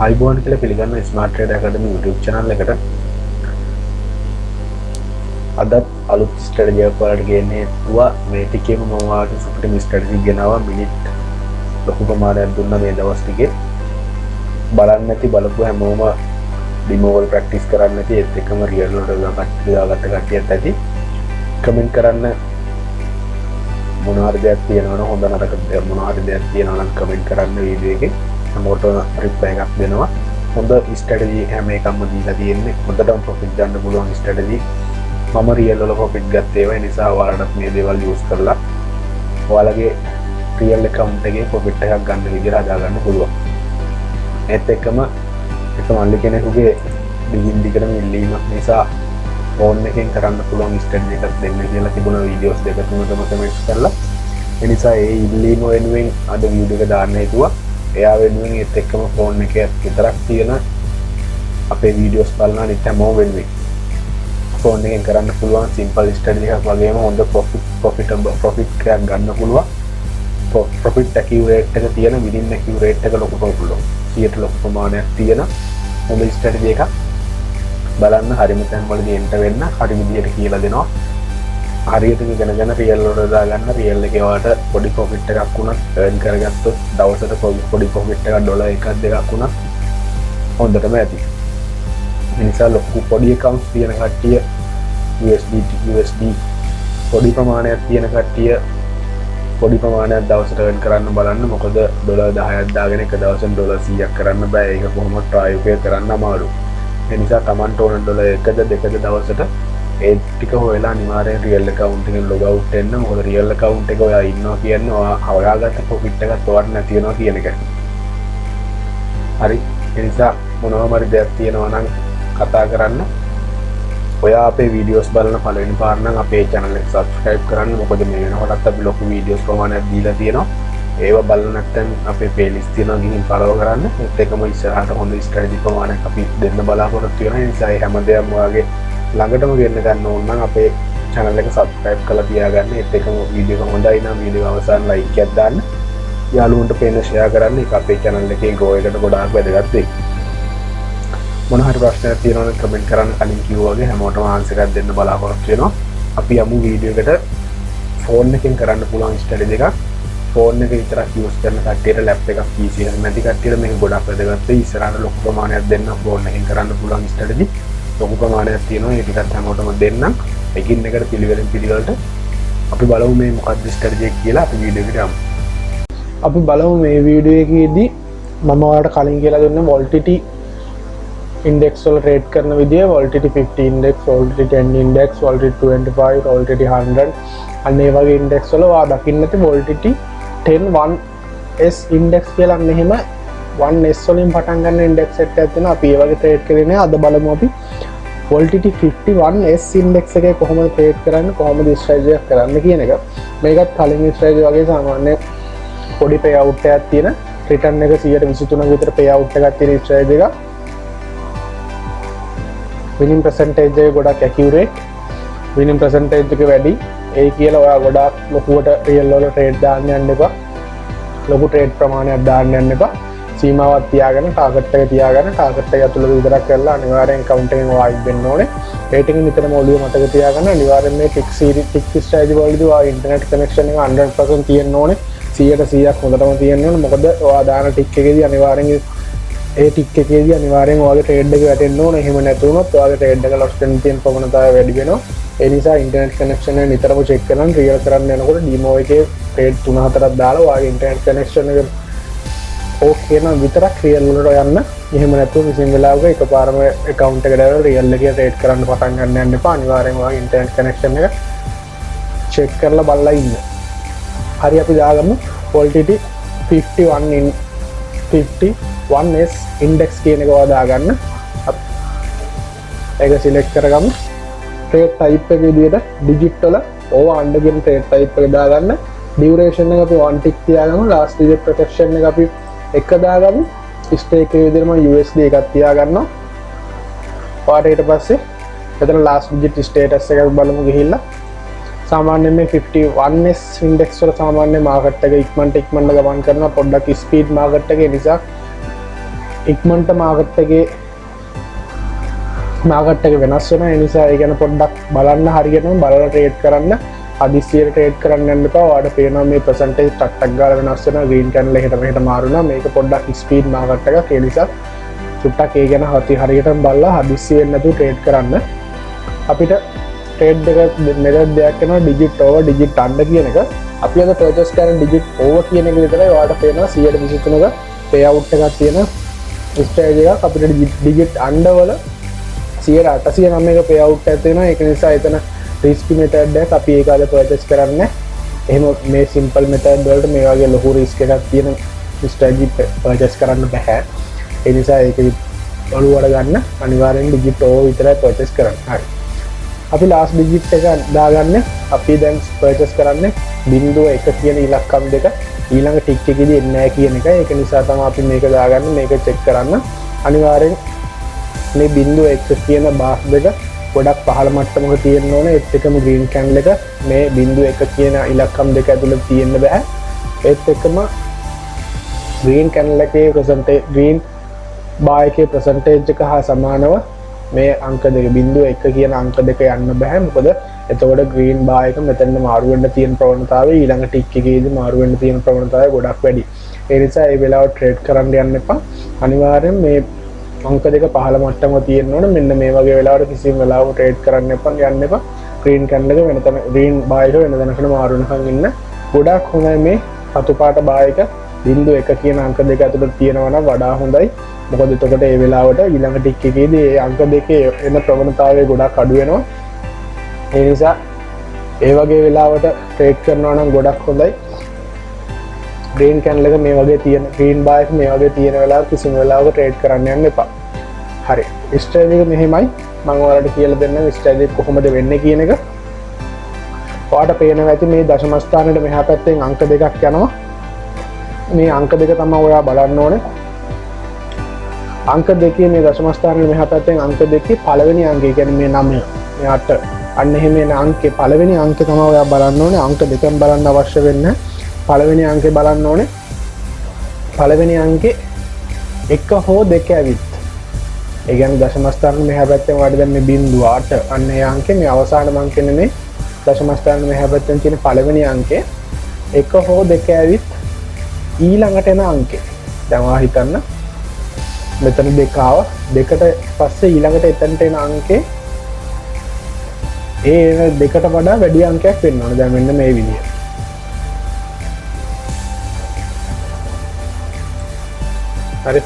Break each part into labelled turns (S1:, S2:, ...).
S1: අයිබෝන් කියලා පිළිගන්න ස්මාර්ට් ට්‍රේඩර් ඇකඩමි YouTube channel එකට අදත් අලුත් ස්ට්‍රැටජි එකක් ඔයාලට ගෙන්නේ තුවා මේ ටිකේම මම ඔයාලට සුපිරිම ස්ට්‍රැටජි ගෙනාවා මිනිත් ලොකු ප්‍රමාණයක් දුන්නා මේ දවස් ටිකේ බලන්න නැති බලපුව හැමෝම ඩෙමෝ වල ප්‍රැක්ටිස් කරන්න නැති ඒත් එකම රියල් වලට දාගත්ත කට්ටියත් ඇති කමෙන්ට් කරන්න මොන හරි දෙයක් තියෙනවා නම් හොඳ නරක මොන හරි දෙයක් තියෙනවා නම් කමෙන්ට් කරන්න වීඩියෝ එකේ හැමෝට රිප්ලයි එකක් දෙනවා හොඳ ස්ට්‍රැටජි හැම එකක්ම දීලා තියෙන්නේ හොඳටම ප්‍රොෆිට් ගන්න පුළුවන් ස්ට්‍රැටජි මම රියල් වල ප්‍රොෆිට් ගත්ත ඒවා නිසා ඔයාලට මේ දේවල් යූස් කරලා ඔයාලගේ රියල් account එකේ ප්‍රොෆිට් එකක් ගන්න විදිහට හදා ගන්න පුළුවන් ඒත් එකම මල්ලි කෙනෙකුගේ දිගින් දිගටම ඉල්ලීමක් නිසා ෆෝන් එකෙන් කරන්න පුළුවන් ස්ට්‍රැටජි එකක් දෙන්න කියලා තිබුණ වීඩියෝස් දෙක තුනකම කමෙන්ට් කරලා ඒ නිසා ඒ ඉල්ලීම වෙනුවෙන් අද වීඩියෝ එක දාන්න හිතුවා එයා වෙනුවෙන් ඒත් එක්කම ෆෝන් එකේ විතරක් තියෙන අපේ වීඩියෝස් බලන අනිත් හැමෝම වෙනුවෙන් ෆෝන් එකෙන් කරන්න පුළුවන් සිම්පල් ස්ට්‍රැටජි එකක් වගේම හොඳ ප්‍රොෆිට් එකක් ගන්න පුළුවන් ප්‍රොෆිට් ඇකියුරේට් එක තියෙන විදින් ඇකියුරේට් එක ලොකු පුළුවන් 100ට ලොකු ප්‍රමාණයක් තියෙන හොඳ ස්ට්‍රැටජි එකක් බලන්න හරිම තැන් වලදී එන්ටර් වෙන්න හරි විදියට කියලා දෙනවා හරියට ඉගෙනගෙන රියල් වලට දාගන්න රියල් එකේ ඔයාලට පොඩි ප්‍රොෆිට් එකක් වුණත් earn කරගත්තොත් දවසට පොඩි ප්‍රොෆිට් එකක් ඩොලර් එකක් දෙකක් වුණත් හොඳටම ඇති ඒ නිසා ලොකු පොඩි accounts තියෙන කට්ටිය USD පොඩි ප්‍රමාණයක් තියෙන කට්ටිය පොඩි ප්‍රමාණයක් දවසට earn කරන්න බලන්න මොකද ඩොලර් 10ක් දාගෙන එක දවසෙන් ඩොලර් 100ක් කරන්න බෑ ඒක කොහොමද try එකේ කරන්න අමාරුයි ඒ නිසා Tamanට ඕන ඩොලර් එකද දෙකද දවසට ඒ ටික හොයලා අනිවාර්යෙන් රියල් account එකෙන් log out වෙන්න මොකද රියල් account එක ඔයා ඉන්නවා කියන්නේ ඔයා හොයාගත්ත ප්‍රොෆිට් එකත් ඔයාට නැති වෙනවා කියන එක. හරි. ඒ නිසා මොනවාම හරි දෙයක් තියෙනවා නම් කතා කරන්න. ඔයා අපේ වීඩියෝස් බලන පළවෙනි පාර නම් අපේ channel එක subscribe කරන්න මොකද මේ වෙනකොටත් අපි ලොකු වීඩියෝස් ප්‍රමාණයක් දීලා තියෙනවා. ඒව බලන්න නැත්නම් අපේ playlist තියෙනවා ගිහින් follow කරන්න. ඒත් එකම ඉස්සරහට හොඳ strategy ප්‍රමාණයක් අපි දෙන්න බලාපොරොත්තු වෙනවා. ඒ නිසා හැමදේම ඔයාගේ ළඟටම ගෙන්න ගන්න ඕන නම් අපේ channel එක subscribe කරලා තියාගන්න. ඒත් එකම වීඩියෝ එක හොඳයි නම් වීඩියෝ අවසන් like එකක් දාන්න. යාළුවන්ට පේන share කරන්න. ඒක අපේ channel එකේ grow එකට ගොඩාක් වැදගත් වෙයි. මොන හරි ප්‍රශ්නයක් තියෙනවා නම් comment කරන්න කලින් කිව්වා වගේ හැමෝටම answer එකක් දෙන්න බලාපොරොත්තු වෙනවා. අපි යමු වීඩියෝ එකට phone එකෙන් කරන්න පුළුවන් strategy එකක්. phone එක විතරක් use කරන කට්ටියට lap එකක් PC එකක් නැති කට්ටියට මේක ගොඩක් වැදගත් වෙයි. ඉස්සරහට ලොකු ප්‍රමාණයක් දෙන්න phone එකෙන් කරන්න පුළුවන් strategy ලොකු ප්‍රමාණයක් තියෙනවා ඒ ටිකත් හැමෝටම දෙන්නම් එකින් එකට පිළිවෙලට අපි බලමු මේ මොකක්ද ස්ට්‍රැටජි එක කියලා අපි වීඩියෝ එකට යමු අපි බලමු මේ වීඩියෝ එකේදී මම ඔයාලට කලින් කියලා දුන්නේ volatility index වල ට්‍රේඩ් කරන විදිය volatility 50 index volatility 10 index volatility 25 volatility 100 අන්න ඒ වගේ index වල ඔයා දකින්න නැති volatility 10 1s index කියලා මෙහෙම 1s වලින් පටන් ගන්න index set එකක් තියෙනවා අපි ඒ වගේ ට්‍රේඩ් කරේ නෑ අද බලමු අපි volatility 51s index එකේ කොහොමද ට්‍රේඩ් කරන්නේ කොහොමද ස්ට්‍රැටජි එකක් කරන්න කියන එක මේකත් කලින් ස්ට්‍රැටජි වගේ සාමාන්‍ය පොඩි පේ අවුට් එකක් තියෙන රිටර්න් එක 123ක විතර පේ අවුට් එකක් තියෙන ස්ට්‍රැටජි එකක් winning percentage එක ගොඩක් accurate winning percentage එක වැඩි ඒ කියලා ඔයා ගොඩක් ලොකුවට රියල් වල ට්‍රේඩ් දාන්න යන්න එපා ලොකු ට්‍රේඩ් ප්‍රමාණයක් දාන්න යන්න එපා සීමාවක් තියාගෙන ටාගට් එක තියාගෙන ටාගට් එක ඇතුළත විතරක් කරලා අනිවාර්යෙන් account එකෙන් වයින් වෙන්න ඕනේ රේටින් නිතරම ඔළුව මතක තියාගන්න අනිවාර්යෙන් මේ ටික් ස්ට්‍රැටජි වලදී ඔයා ඉන්ටර්නෙට් කනෙක්ෂන් එක 100% තියෙන්න ඕනේ 100% හොඳටම තියෙන්න ඕනේ මොකද ඔයා දාන ටික් එකේදී අනිවාර්යෙන් ඒ ටික් එකේදී අනිවාර්යෙන් ඔයාගේ ට්‍රේඩ් එක වැටෙන්න ඕනේ එහෙම නැති වුණොත් ඔයාගේ ට්‍රේඩ් එක loss වෙන්න තියෙන ප්‍රවණතාවය වැඩි වෙනවා ඒ නිසා ඉන්ටර්නෙට් කනෙක්ෂන් එක නිතරම චෙක් කරන්න රියල් කරන්න යනකොට ඩීමෝ එකේ ට්‍රේඩ් 3-4ක් දාලා ඔයාගේ ඉන්ටර්නෙට් කනෙක්ෂන් එක ඕකේ නම් විතරක් රියල් වලට යන්න. එහෙම නැත්නම් කිසිම වෙලාවක එකපාරම account එකට දාලා රියල් එකේ ට්‍රේඩ් කරන්න පටන් ගන්න යන්න එපා. අනිවාර්යෙන් ඔයාගේ ඉන්ටර්නෙට් කනෙක්ෂන් එක චෙක් කරලා බලලා ඉන්න. හරි අපි දාගමු volatility 51s index කියන එක ඔයා දාගන්න. ඒක select කරගමු. trade type එක විදිහට digit වල over under කියන trade type එක දාගන්න. duration එක අපි 1 tick තියාගමු. last digit protection එක අපි එක දාගමු stake එකේ විදිහටම USD එකක් තියාගන්නවා ඔයාට ඊට පස්සේ එතන last digit status එකක් බලමු ගිහිල්ලා සාමාන්‍යයෙන් මේ 51s index වල සාමාන්‍ය මාකට් එක ඉක්මනට ගමන් කරනවා පොඩ්ඩක් ස්පීඩ් මාකට් එකේ නිසා
S2: ඉක්මනට මාකට් එක වෙනස් වෙනවා. ඒ නිසා ඒ ගැන පොඩ්ඩක් බලන්න, හරියටම බලලා ට්‍රේඩ් කරන්න. හදිස්සියට ට්‍රේඩ් කරන්න යන්න එපා. ඔයාලට පේනවා මේ percentage ටක් ගාලා වෙනස් වෙනවා. green candle එකට මෙහෙට මාරු වෙනවා. මේක පොඩ්ඩක් ස්පීඩ් මාකට් එකක්. ඒ නිසා චුට්ටක් ඒ ගැන හරියටම බලලා හදිස්සි වෙන්නේ නැතුව ට්‍රේඩ් කරන්න. අපිට ට්‍රේඩ් එක මෙතන දෙයක් කරනවා digit over digit under කියන එක. අපි අද purchase කරන digit over කියන එක විතරයි ඔයාලට පේනවා 123ක payout එකක් තියෙන strategy එකක්. අපිට digit under වල 809ක payout එකක් තියෙනවා. ඒක නිසා එතන risky method එකක් අපි ඒක අද purchase කරන්නේ. එහෙම මේ simple method වලට මේ වගේ ලොකු risk එකක් තියෙන strategy purchase කරන්න බෑ. ඒ නිසා ඒක ඔළුවට ගන්න අනිවාර්යෙන් digit over විතරයි purchase කරන්න. හරි. අපි last digit එක දාගන්න. අපි දැන් purchase කරන්නේ 0.1 කියන ඉලක්කම් දෙක ඊළඟ ටික් එකේදී එන්නේ නැහැ කියන එක. ඒක නිසා තමයි අපි මේක දාගන්නේ. මේක check කරන්න. අනිවාර්යෙන් මේ 0.1 කියන බාස් දෙක ගොඩක් පහළ මට්ටමක තියෙන්න ඕනේ. ඒත් එකම green candle එක මේ 0.1 කියන ඉලක්කම් දෙක ඇතුළත තියෙන්න බෑ. ඒත් එකම green candle එකේ percentage green bar එකේ percentage එක හා සමානව මේ අංක දෙක 0.1 කියන අංක දෙක යන්න බෑ. මොකද එතකොට green bar එක මෙතන මාරු වෙන්න තියෙන ප්‍රවණතාවය ඊළඟ ටික් එකේදී මාරු වෙන්න තියෙන ප්‍රවණතාවය ගොඩක් වැඩි. ඒ නිසා මේ වෙලාවට ට්‍රේඩ් කරන්න යන්න එපා. අනිවාර්යෙන් මේ අංක දෙක පහළ මට්ටමක තියෙන්න ඕන. මෙන්න මේ වගේ වෙලාවට කිසිම වෙලාවක ට්‍රේඩ් කරන්න එපා. යන්න එපා. green candle එක වෙන තැන green bar එක වෙන තැනකට මාරු වෙනකන් ඉන්න. ගොඩක් හොඳයි මේ රතු පාට bar එක 0.1 කියන අංක දෙක ඇතුළත තියෙනවා නම් වඩා හොඳයි. මොකද එතකොට ඒ වෙලාවට ඊළඟ ටික් එකේදී ඒ අංක දෙකේ එන ප්‍රවණතාවය ගොඩක් අඩු වෙනවා. ඒ නිසා ඒ වගේ වෙලාවට ට්‍රේඩ් කරනවා නම් ගොඩක් හොඳයි. green candle එක මේ වගේ තියෙන green bar එක මේ වගේ තියෙන වෙලාවට කිසිම වෙලාවක ට්‍රේඩ් කරන්න යන්න එපා. හරි. strategy එක මෙහෙමයි. මම ඔයාලට කියලා දෙන්නම් strategy කොහොමද වෙන්නේ කියන එක. ඔයාලට පේනවා ඇති මේ දශම ස්ථානෙට මෙහා පැත්තෙන් අංක දෙකක් යනවා. මේ අංක දෙක තමයි ඔයා බලන්න ඕනේ. අංක දෙකේ මේ දශම ස්ථානයේ මෙහා පැත්තෙන් අංක දෙකේ පළවෙනි අංකය කියන්නේ මේ 9 මේ 8 අන්න එහෙම එන අංකේ පළවෙනි අංකේ තමයි ඔයා බලන්න ඕනේ. අංක දෙකෙන් බලන්න අවශ්‍ය වෙන්නේ. පළවෙනි අංකේ බලන්න ඕනේ. පළවෙනි අංකේ 1 හෝ 2 ඇවිත්. ඒ කියන්නේ දශම ස්ථානයේ මෙහා පැත්තෙන් වඩ දැන් මේ 0.8 අන්න ඒ අංකේ මේ අවසාන අංකේ නෙමෙයි. දශම ස්ථානයේ මෙහා පැත්තෙන් තියෙන පළවෙනි අංකේ 1 හෝ 2 ඇවිත් ඊළඟට එන අංකේ. දැන් ඔයා හිතන්න මෙතන දෙක ආව දෙකට පස්සේ ඊළඟට එතනට එන අංකේ ඒ දෙකට වඩා වැඩි අංකයක් වෙන්න ඕනේ. දැන් මෙන්න මේ විදිහට. හරි.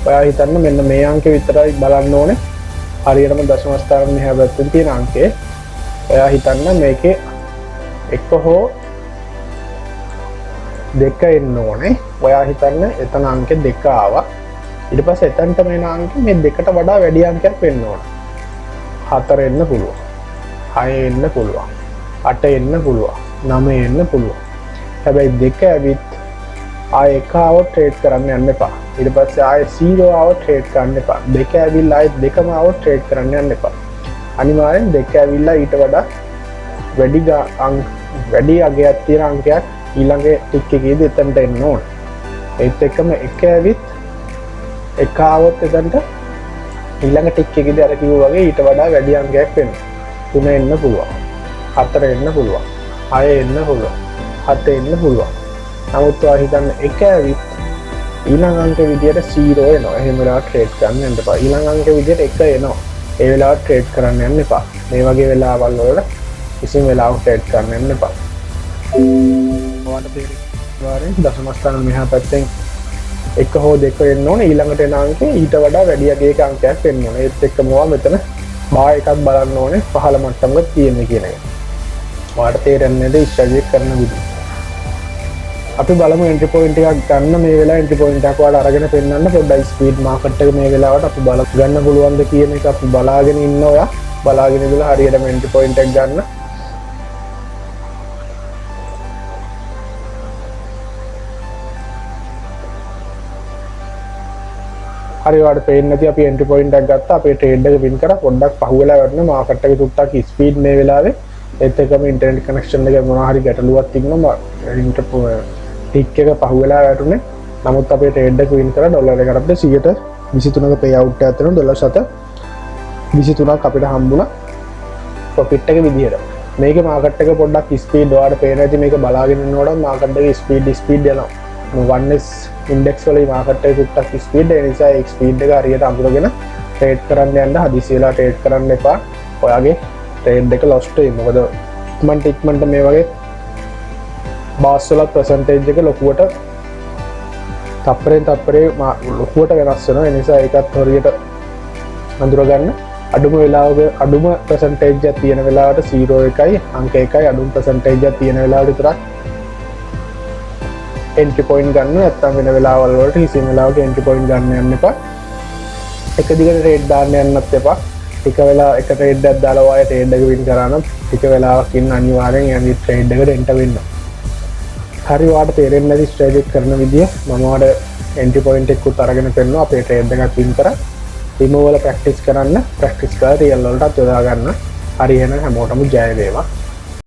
S2: ඔයා හිතන්න මෙන්න මේ අංකේ විතරයි බලන්න ඕනේ. හරියටම දශම ස්ථානයේ මෙහා පැත්තෙන් තියෙන අංකේ. ඔයා හිතන්න මේකේ 1 හෝ 2 එන්න ඕනේ. ඔයා හිතන්න එතන අංකේ 2 ආවා. ඊට පස්සේ එතනට මේන අංකෙ මේ දෙකට වඩා වැඩි අංකයක් වෙන්න ඕන. 4 එන්න පුළුවන්. 6 එන්න පුළුවන්. 8 එන්න පුළුවන්. 9 එන්න පුළුවන්. හැබැයි දෙක ඇවිත් ආයෙ එකව ට්‍රේඩ් කරන්න යන්න එපා. ඊට පස්සේ ආයෙ 0 ආව ට්‍රේඩ් කරන්න එපා. දෙක ඇවිල්ලා ආයෙ දෙකම ආව ට්‍රේඩ් කරන්න යන්න එපා. අනිවාර්යෙන් දෙක ඇවිල්ලා ඊට වඩා වැඩි අගයක් තියෙන අංකයක් ඊළඟ ටික් එකේදී එතනට එන්න ඕන. ඒත් එක්කම එක ඇවිත් එක આવොත් එතනට ඊළඟ ටික් එකේදී අර කිව්වා වගේ ඊට වඩා වැඩි අංකයක් වෙනවා. 3 එන්න පුළුවන්. 4 එන්න පුළුවන්. 6 එන්න පුළුවන්. 7 එන්න පුළුවන්. නමුත් ඔයා හිතන්න එක ඇවිත් ඊළඟ අංක විදියට 0 එනවා. එහෙම වෙලාවට ට්‍රේඩ් කරන්න යන්න එපා. ඊළඟ අංක විදියට 1 එනවා. ඒ වෙලාවට ට්‍රේඩ් කරන්න යන්න එපා. මේ වගේ වෙලාවල් වල කිසිම වෙලාවක ට්‍රේඩ් කරන්න යන්න එපා. ඔයාලට තේරෙන්නේ දශම ස්ථාන මෙහා පැත්තෙන් 1 හෝ 2 එන්න ඕනේ. ඊළඟට එන අංකේ ඊට වඩා වැඩි අගයක අංකයක් වෙන්න ඕනේ. ඒත් එක්කම ඔයා මෙතන බා එකක් බලන්න ඕනේ පහළ මට්ටමක තියෙන්නේ කියන එක. ඔයාලට තේරෙන්නේ නැද ස්ට්‍රැටජි කරන විදිහ. අපි බලමු එන්ට්‍රි පොයින්ට් එකක් ගන්න. මේ වෙලාවේ එන්ට්‍රි පොයින්ට් එකක් ඔයාලට අරගෙන පෙන්නන්න පොඩ්ඩයි ස්පීඩ් මාකට් එක මේ වෙලාවට අපි බල ගන්න පුළුවන්ද කියන එක අපි බලාගෙන ඉන්න. ඔයා බලාගෙන ඉඳලා හරියටම එන්ට්‍රි පොයින්ට් එක ගන්න. හරි ඔයාලට පේන්නේ නැති අපි එන්ට්‍රි පොයින්ට් එකක් ගත්තා. අපේ ට්‍රේඩ් එක වින් කරා. පොඩ්ඩක් පහුවෙලා වැටුණා. මාකට් එකේ තුට්ටක් ස්පීඩ් මේ වෙලාවේ. ඒත් එක්කම ඉන්ටර්නෙට් කනෙක්ෂන් එකේ මොනවා හරි ගැටලුවක් තිබුණා. ටික් එක පහුවෙලා වැටුනේ. නමුත් අපේ ට්‍රේඩ් එක වින් කරා. ඩොලර් එකට අපිට 100ට 23ක පේ අවුට් එකක් තියෙනවා $7.23ක් අපිට හම්බුණා ප්‍රොෆිට් එක විදිහට. මේකේ මාකට් එක පොඩ්ඩක් ස්පීඩ් ඔයාලට පේන ඇති මේක බලාගෙන ඉන්නකොට මාකට් එකේ ස්පීඩ් යනවා. 1S ඉන්ඩෙක්ස් වල මාකට් එකේ පුට්ටක් ස්පීඩ් ඒ නිසා ඒ ස්පීඩ් එක හරියට අඳුරගෙන ට්‍රේඩ් කරන්න යන්න හදිසියලා ට්‍රේඩ් කරන්න එපා. ඔයාගේ ට්‍රේඩ් එක ලොස්ට් වෙයි. මොකද ඉක්මනට මේ වගේ බාස් වල පර්සන්ටේජ් එක ලොකුවට තප්පරේ ලොකුවට වෙනස් වෙනවා. ඒ නිසා ඒකත් හරියට අඳුරගන්න. අඩුම වෙලාවක අඩුම පර්සන්ටේජ් එකක් තියෙන වෙලාවට 0 එකයි අංක 1යි අඩුම පර්සන්ටේජ් එකක් තියෙන වෙලාවට විතරක් එන්ට්‍රි පොයින්ට් ගන්න. නැත්නම් වෙන වෙලාවල් වලට කිසිම වෙලාවක එන්ට්‍රි පොයින්ට් ගන්න යන්න එපා. එක දිගට ට්‍රේඩ් දාන්න යන්නත් එපා. එක ට්‍රේඩ් එකක් දාලා ඔය ට්‍රේඩ් එක වින් කරා නම් ටික වෙලාවක් ඉන්න අනිවාර්යෙන් යන්නේ ට්‍රේඩ් එකට එන්ටර් වෙන්න. හරි ඔයාලට තේරෙන්නේ නැති ස්ට්‍රැටජි කරන විදිය මම ඔයාලට එන්ට්‍රි පොයින්ට් එකකුත් අරගෙන පෙන්නනවා. අපේ ට්‍රේඩ් එකක් වින් කරා. රිමූවල් ප්‍රැක්ටිස් කරන්න ප්‍රැක්ටිස් කරලා රියල් වලටත් යොදා ගන්න. හරි එහෙනම් හැමෝටම ජය වේවා.